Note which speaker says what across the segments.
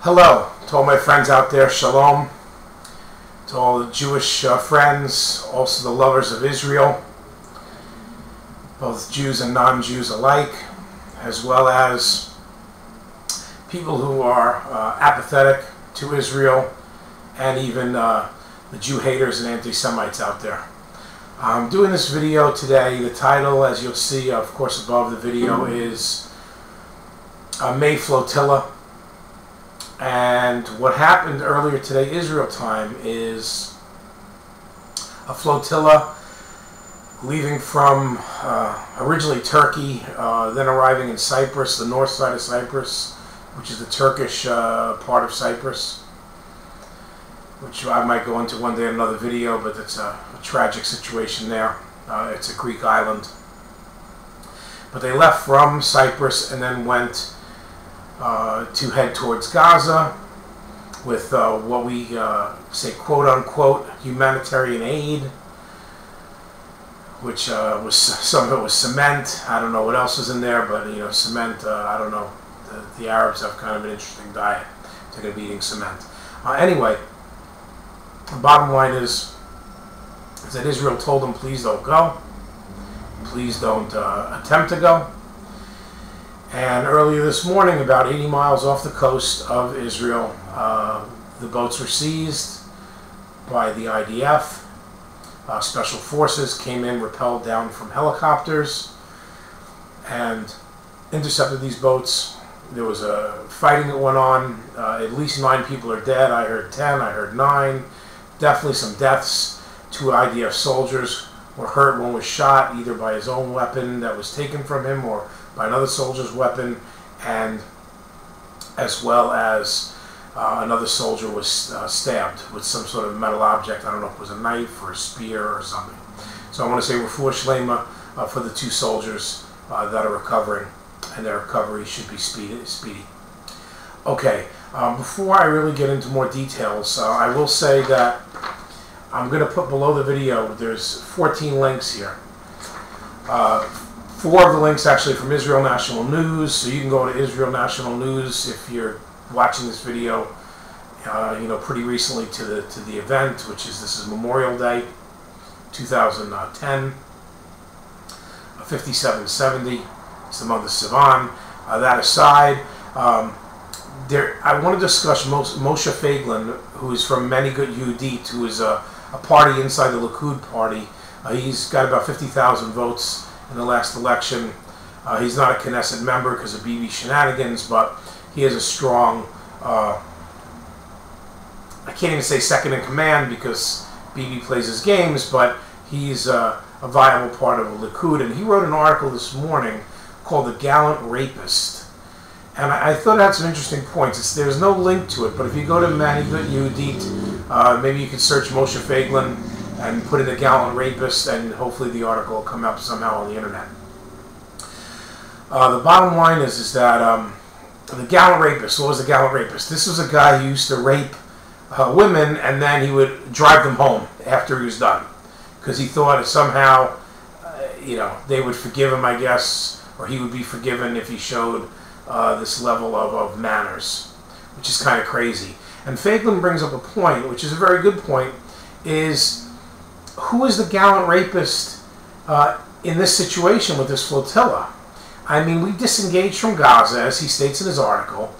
Speaker 1: Hello to all my friends out there, shalom, to all the Jewish friends, also the lovers of Israel, both Jews and non-Jews alike, as well as people who are apathetic to Israel, and even the Jew haters and anti-Semites out there. I'm doing this video today. The title, as you'll see, of course, above the video is May Flotilla. And what happened earlier today, Israel time, is a flotilla leaving from originally Turkey, then arriving in Cyprus, the north side of Cyprus, which is the Turkish part of Cyprus, which I might go into one day in another video, but it's a tragic situation there. It's a Greek island. But they left from Cyprus and then went to head towards Gaza with what we say quote-unquote humanitarian aid, which was, some of it was cement. I don't know what else was in there, but you know, cement, I don't know. The Arabs have kind of an interesting diet. They're going to be eating cement. Anyway, the bottom line is that Israel told them, please don't go. Please don't attempt to go. And earlier this morning, about 80 miles off the coast of Israel, the boats were seized by the IDF. Special forces came in, rappelled down from helicopters, and intercepted these boats. There was a fighting that went on. At least 9 people are dead. I heard 10, I heard 9. Definitely some deaths. 2 IDF soldiers were hurt. One was shot either by his own weapon that was taken from him or by another soldier's weapon, and as well as another soldier was stabbed with some sort of metal object. I don't know if it was a knife or a spear or something. So I want to say refuah shlema for the 2 soldiers that are recovering, and their recovery should be speedy. Okay, before I really get into more details, I will say that I'm going to put below the video, there's 14 links here. 4 of the links actually from Israel National News, so you can go to Israel National News if you're watching this video, you know, pretty recently to the event, which is, this is Memorial Day, 2010, 5770. It's the month of Sivan. That aside, I want to discuss Moshe Feiglin, who is from Magog who is a party inside the Likud party. He's got about 50,000 votes in the last election. He's not a Knesset member because of Bibi shenanigans, but he has a strong, I can't even say second in command because Bibi plays his games, but he's a viable part of the Likud. And he wrote an article this morning called The Gallant Rapist. And I thought it had some interesting points. There's no link to it, but if you go to Magog, maybe you can search Moshe Feiglin and put in The Gallant Rapist, and hopefully the article will come up somehow on the internet. The bottom line is that the Gallant Rapist, what was the Gallant Rapist? This was a guy who used to rape women, and then he would drive them home after he was done, because he thought that somehow, you know, they would forgive him, I guess, or he would be forgiven if he showed this level of manners, which is kind of crazy. And Feiglin brings up a point, which is a very good point, is who is the gallant rapist in this situation with this flotilla? I mean, we disengaged from Gaza, as he states in his article.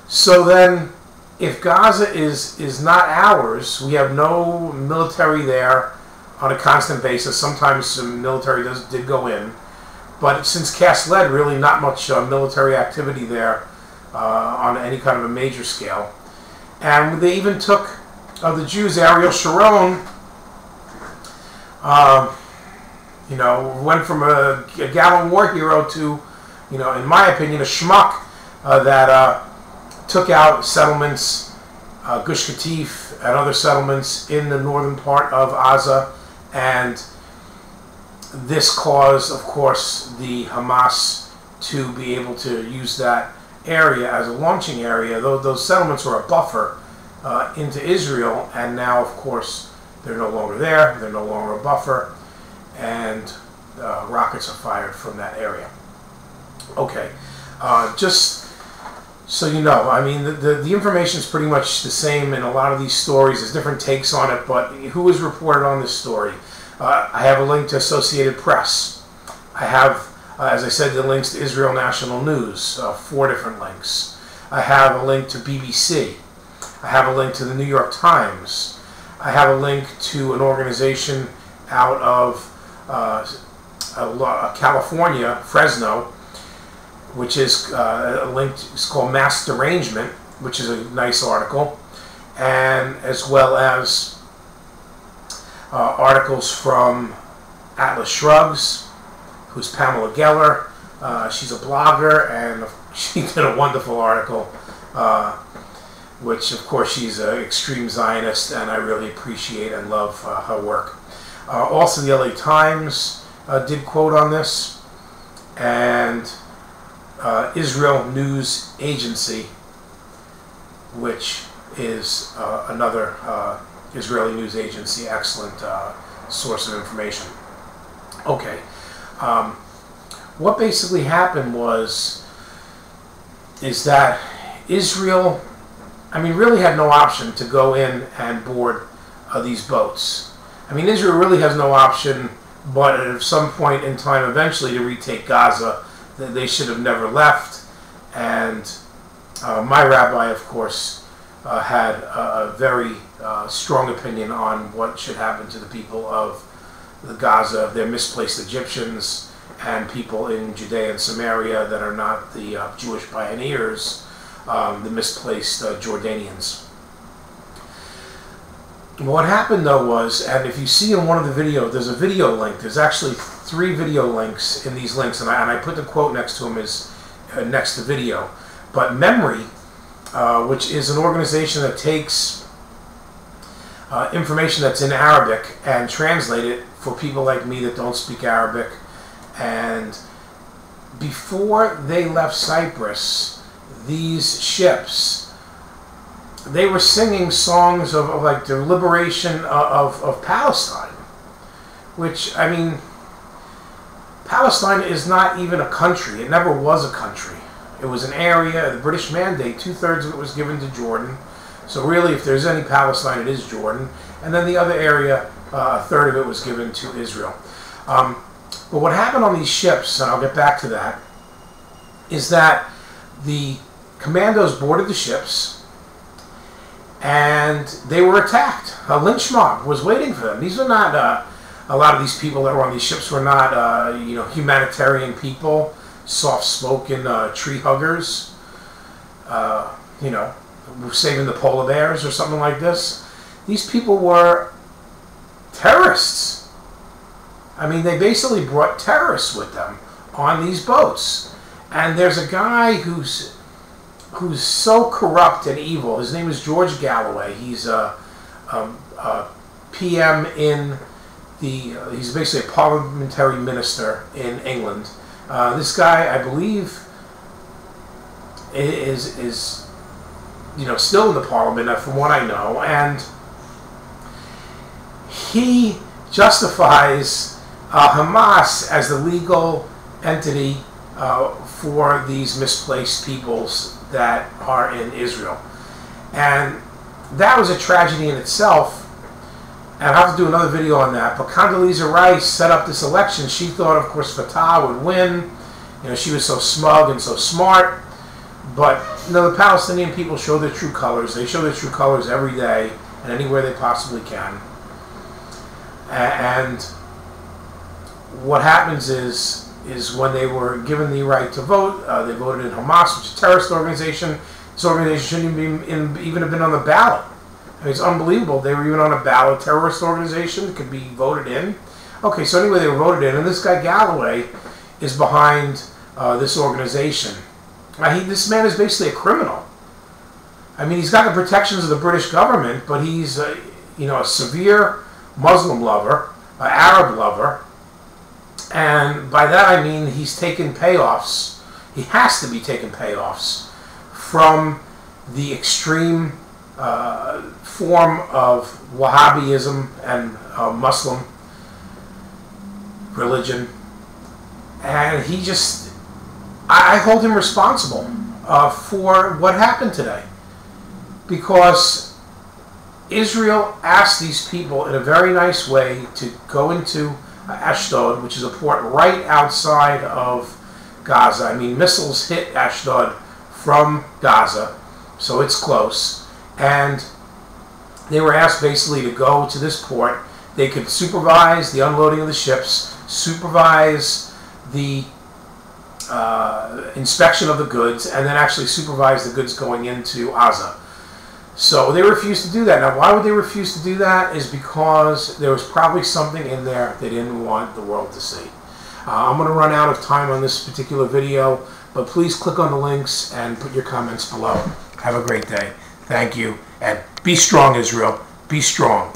Speaker 1: So then, if Gaza is not ours, we have no military there on a constant basis. Sometimes some military did go in. But since Cast Lead, really not much military activity there on any kind of a major scale. And they even took the Jews, Ariel Sharon, you know, went from a gallant war hero to, you know, in my opinion, a schmuck that took out settlements, Gush Katif and other settlements in the northern part of Gaza. And this caused, of course, the Hamas to be able to use that area as a launching area. Those settlements were a buffer into Israel, and now, of course, they're no longer there. They're no longer a buffer, and rockets are fired from that area. Okay, just So you know, I mean, the information is pretty much the same in a lot of these stories. There's different takes on it, but who has reported on this story? I have a link to Associated Press. I have, as I said, the links to Israel National News, 4 different links. I have a link to BBC. I have a link to the New York Times. I have a link to an organization out of California, Fresno, which is linked. It's called Mass Derangement, which is a nice article, and as well as articles from Atlas Shrugs, who's Pamela Geller. She's a blogger, and she did a wonderful article, which of course she's an extreme Zionist, and I really appreciate and love her work. Also, the LA Times did quote on this, and Israel News Agency, which is another Israeli news agency, excellent source of information. Okay, what basically happened is that Israel, I mean, really had no option to go in and board these boats. I mean, Israel really has no option, but at some point in time, eventually, to retake Gaza. They should have never left. And my rabbi, of course, had a very strong opinion on what should happen to the people of the Gaza, their misplaced Egyptians, and people in Judea and Samaria that are not the Jewish pioneers, the misplaced Jordanians. What happened, though, was, and if you see in one of the videos, there's a video link. There's actually 3 video links in these links, and I put the quote next to them as next to video. But Memory, which is an organization that takes information that's in Arabic and translate it for people like me that don't speak Arabic. And before they left Cyprus, these ships, they were singing songs of like the liberation of Palestine, which, I mean, Palestine is not even a country. It never was a country. It was an area, the British Mandate, 2/3 of it was given to Jordan. So really, if there's any Palestine, it is Jordan. And then the other area, 1/3 of it was given to Israel. But what happened on these ships, and I'll get back to that, is that the commandos boarded the ships, and they were attacked. A lynch mob was waiting for them. These are not, a lot of these people that were on these ships were not, humanitarian people, soft-spoken tree huggers, saving the polar bears or something like this. These people were terrorists. I mean, they basically brought terrorists with them on these boats. And there's a guy who's so corrupt and evil. His name is George Galloway. He's a PM in he's basically a parliamentary minister in England. This guy, I believe, is still in the parliament, from what I know, and he justifies Hamas as the legal entity for these misplaced peoples that are in Israel. And that was a tragedy in itself, and I'll have to do another video on that. But Condoleezza Rice set up this election. She thought, of course, Fatah would win. She was so smug and so smart. But the Palestinian people show their true colors. They show their true colors every day and anywhere they possibly can. And what happens is when they were given the right to vote, they voted in Hamas, which is a terrorist organization. This organization shouldn't even have been on the ballot. I mean, it's unbelievable. They were even on a ballot. Terrorist organization could be voted in. Okay, so anyway, they were voted in, and this guy Galloway is behind this organization. This man is basically a criminal. I mean, he's got the protections of the British government, but he's a severe Muslim lover, an Arab lover, and by that I mean he's taken payoffs. He has to be taking payoffs from the extreme form of Wahhabism and Muslim religion, and I hold him responsible. for what happened today. Because Israel asked these people in a very nice way to go into Ashdod, which is a port right outside of Gaza. I mean, missiles hit Ashdod from Gaza, so it's close. And they were asked basically to go to this port. They could supervise the unloading of the ships, supervise the inspection of the goods, and then actually supervise the goods going into Gaza. So they refused to do that. Now, why would they refuse to do that? Is because there was probably something in there they didn't want the world to see. I'm going to run out of time on this particular video, but please click on the links and put your comments below. Have a great day. Thank you, and be strong, Israel. Be strong.